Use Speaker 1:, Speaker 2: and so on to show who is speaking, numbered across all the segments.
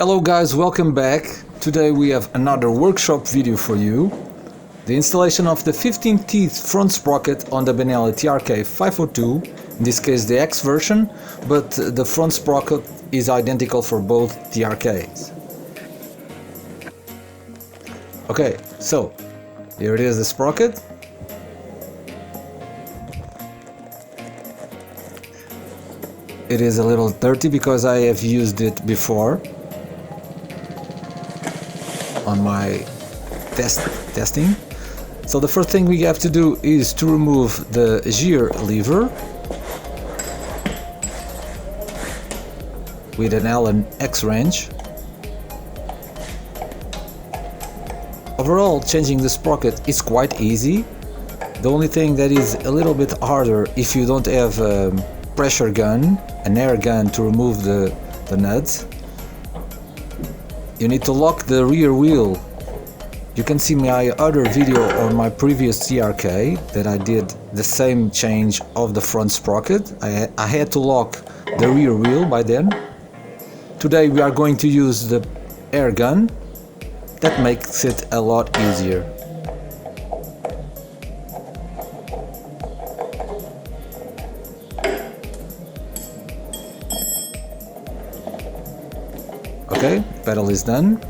Speaker 1: Hello guys, welcome back. Today we have another workshop video for you. The installation of the 15 teeth front sprocket on the Benelli TRK 502, in this case the X version, but the front sprocket is identical for both TRKs. Okay, so here it is, the sprocket. It is a little dirty because I have used it before on my testing. So the first thing we have to do is to remove the gear lever with an Allen X wrench. Overall, changing the sprocket is quite easy. The only thing that is a little bit harder if you don't have a pressure gun, an air gun to remove the nuts. You need to lock the rear wheel. You can see my other video on my previous TRK that I did the same change of the front sprocket. I had to lock the rear wheel by then. Today we are going to use the air gun. That makes it a lot easier. Okay, pedal is done.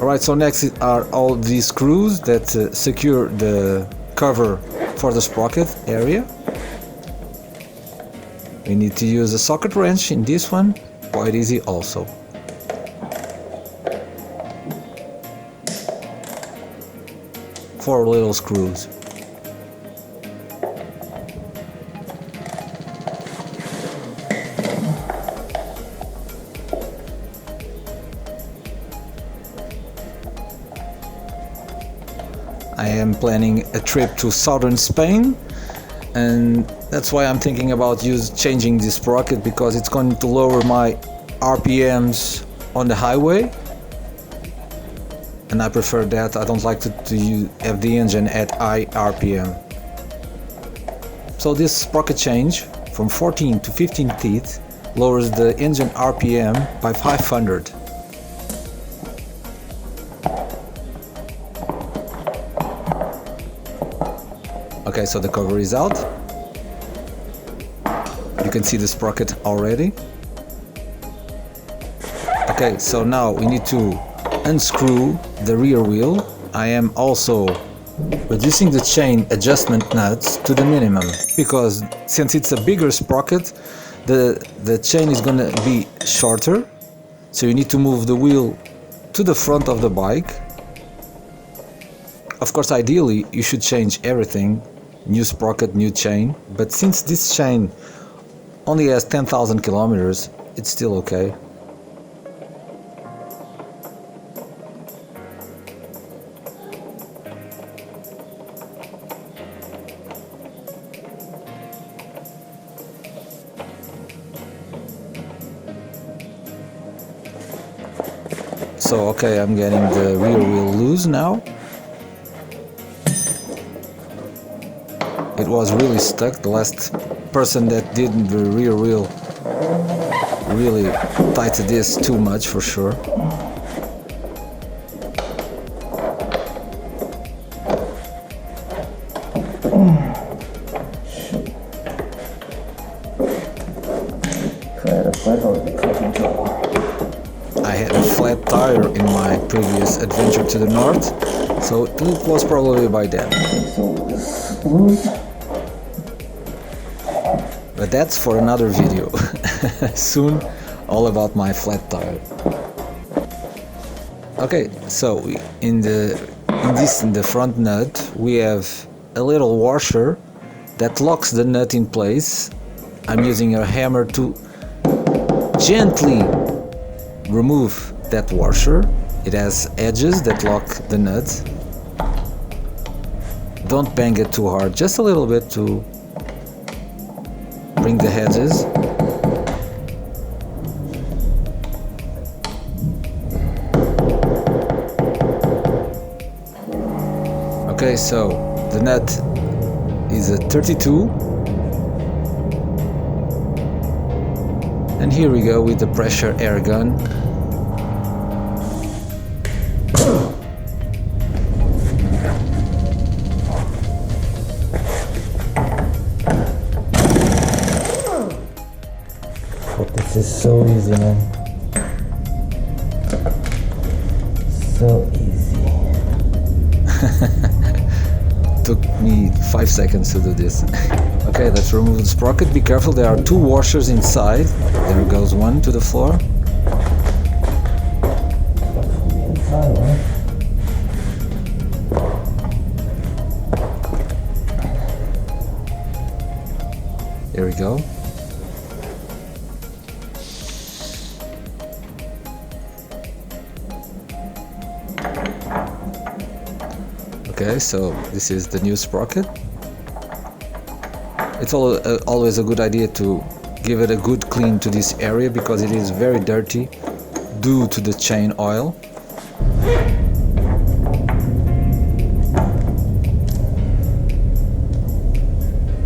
Speaker 1: Alright, so next are all these screws that secure the cover for the sprocket area. We need to use a socket wrench in this one, quite easy also. Four little screws. I am planning a trip to southern Spain, and that's why I'm thinking about changing this sprocket, because it's going to lower my RPMs on the highway, and I prefer that. I don't like to have the engine at high RPM. So this sprocket change from 14 to 15 teeth lowers the engine RPM by 500. Okay, so the cover is out. You can see the sprocket already. Okay, so now we need to unscrew the rear wheel. I am also reducing the chain adjustment nuts to the minimum, because since it's a bigger sprocket, the chain is gonna be shorter. So you need to move the wheel to the front of the bike. Of course, ideally, you should change everything. New sprocket, new chain, but since this chain only has 10,000 kilometers, it's still okay. So okay, I'm getting the rear wheel loose now. It was really stuck. The last person that did the rear wheel really tightened this too much for sure. I had a flat tire in my previous adventure to the north, so it was probably by then. But that's for another video. Soon, all about my flat tire. Okay, so in the front nut we have a little washer that locks the nut in place. I'm using a hammer to gently remove that washer. It has edges that lock the nut. Don't bang it too hard, just a little bit to bring the edges. Okay, so the nut is a 32. And here we go with the pressure air gun.
Speaker 2: But this is so easy, man. So easy.
Speaker 1: Took me 5 seconds to do this. Okay, let's remove the sprocket. Be careful, there are 2 washers inside. There goes one to the floor. Here we go. Okay, so this is the new sprocket. It's always a good idea to give it a good clean to this area because it is very dirty due to the chain oil.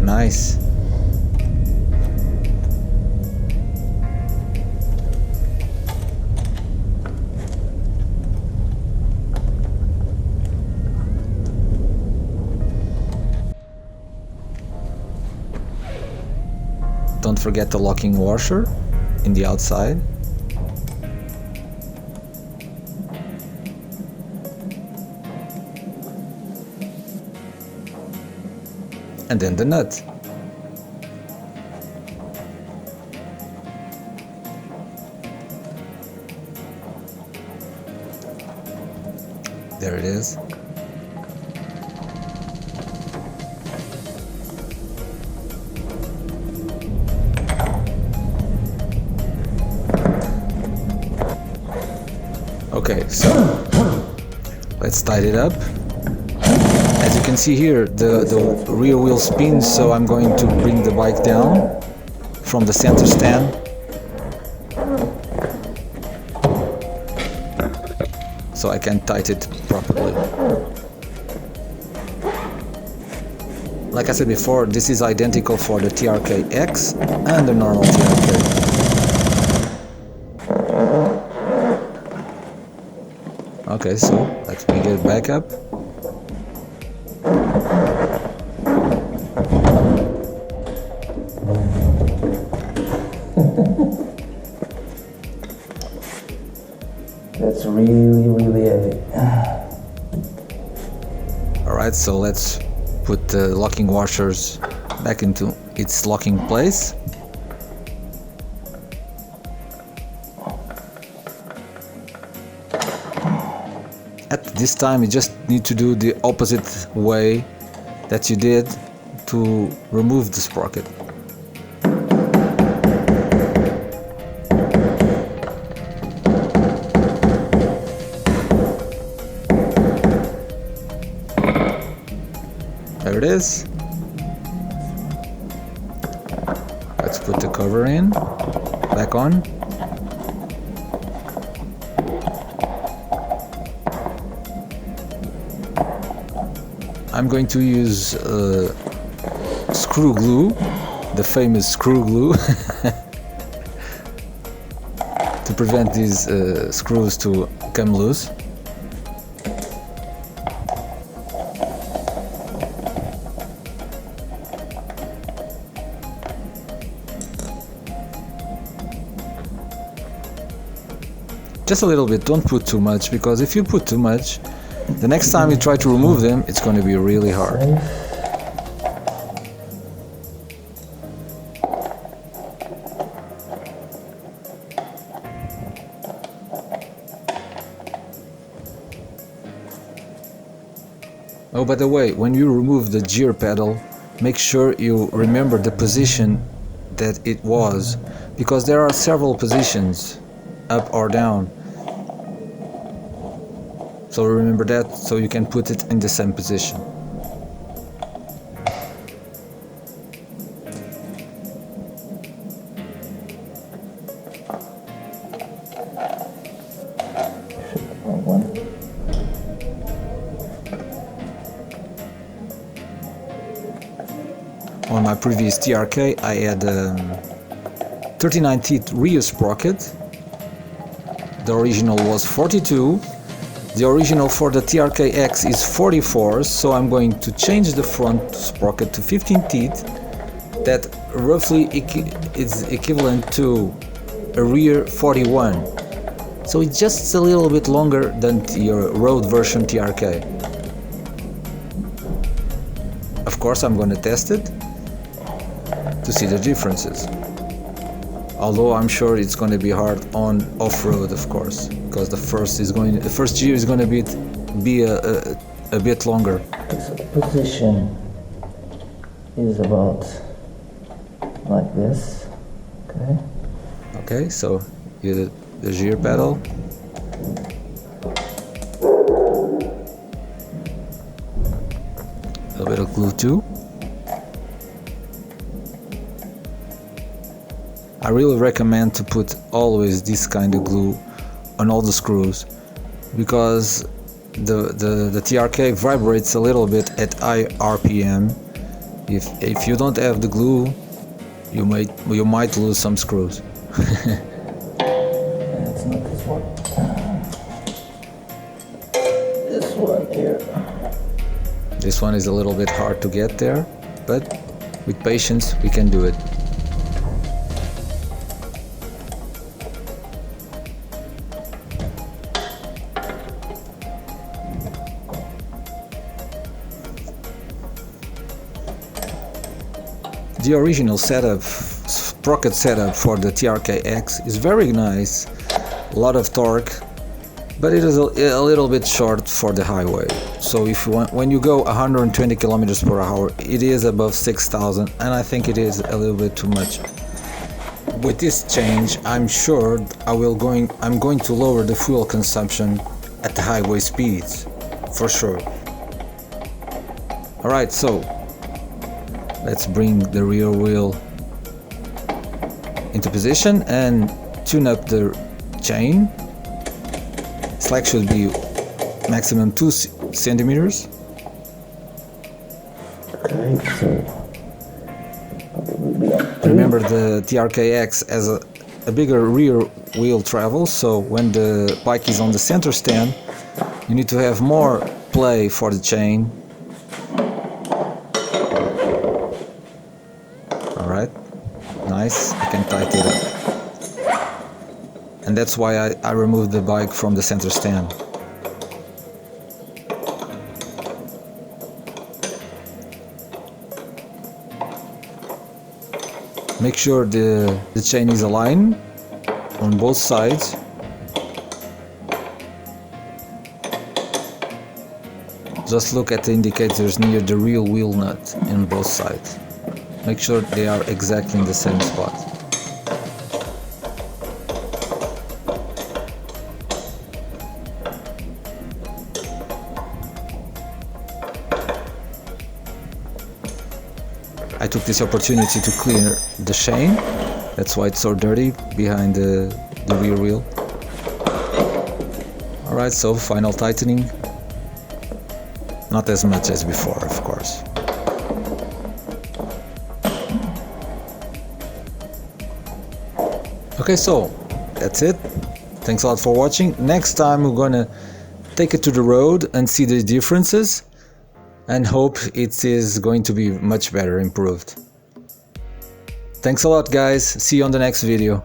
Speaker 1: Nice. Don't forget the locking washer in the outside. And then the nut. There it is. Okay, so let's tighten it up. As you can see here, the rear wheel spins, so I'm going to bring the bike down from the center stand. So I can tighten it properly. Like I said before, this is identical for the TRK X and the normal TRK. Okay, so let me get back up.
Speaker 2: That's really heavy.
Speaker 1: Alright, so let's put the locking washers back into its locking place. At this time you just need to do the opposite way that you did to remove the sprocket. There it is. Let's put the cover in, back on. I'm going to use screw glue, the famous screw glue, to prevent these screws to come loose. Just a little bit, don't put too much, because if you put too much, the next time you try to remove them, it's going to be really hard. Oh, by the way, when you remove the gear pedal, make sure you remember the position that it was, because there are several positions, up or down. So remember that, so you can put it in the same position. On my previous TRK I had 39 teeth rear sprocket. The original was 42. The original for the TRK X is 44, so I'm going to change the front sprocket to 15 teeth that roughly is equivalent to a rear 41. So it's just a little bit longer than your road version TRK. Of course, I'm going to test it to see the differences. Although I'm sure it's going to be hard on off-road, of course, because the first gear is going to be a bit longer.
Speaker 2: So the position is about like this. Okay.
Speaker 1: Okay, so the gear pedal. A bit of glue too. I really recommend to put always this kind of glue on all the screws, because the TRK vibrates a little bit at high RPM. If you don't have the glue, you might lose some screws.
Speaker 2: It's not this one. This one here.
Speaker 1: This one is a little bit hard to get there, but with patience we can do it. The original setup, Sprocket setup for the TRK-X is very nice, a lot of torque, but it is a little bit short for the highway. So if you want, when you go 120 kilometers per hour, it is above 6,000, and I think it is a little bit too much. With this change, I'm sure I'm going to lower the fuel consumption at the highway speeds, for sure. All right, so let's bring the rear wheel into position and tune up the chain. Slack should be maximum 2 centimeters.
Speaker 2: Okay, so
Speaker 1: remember, the TRK-X has a bigger rear wheel travel, so when the bike is on the center stand, you need to have more play for the chain. Alright, nice, I can tighten it up. And that's why I removed the bike from the center stand. Make sure the chain is aligned on both sides. Just look at the indicators near the rear wheel nut in both sides. Make sure they are exactly in the same spot. I took this opportunity to clear the chain. That's why it's so dirty behind the rear wheel. Alright, so final tightening. Not as much as before, of course. Okay, so that's it. Thanks a lot for watching. Next time we're gonna take it to the road and see the differences, and hope it is going to be much better improved. Thanks a lot, guys. See you on the next video.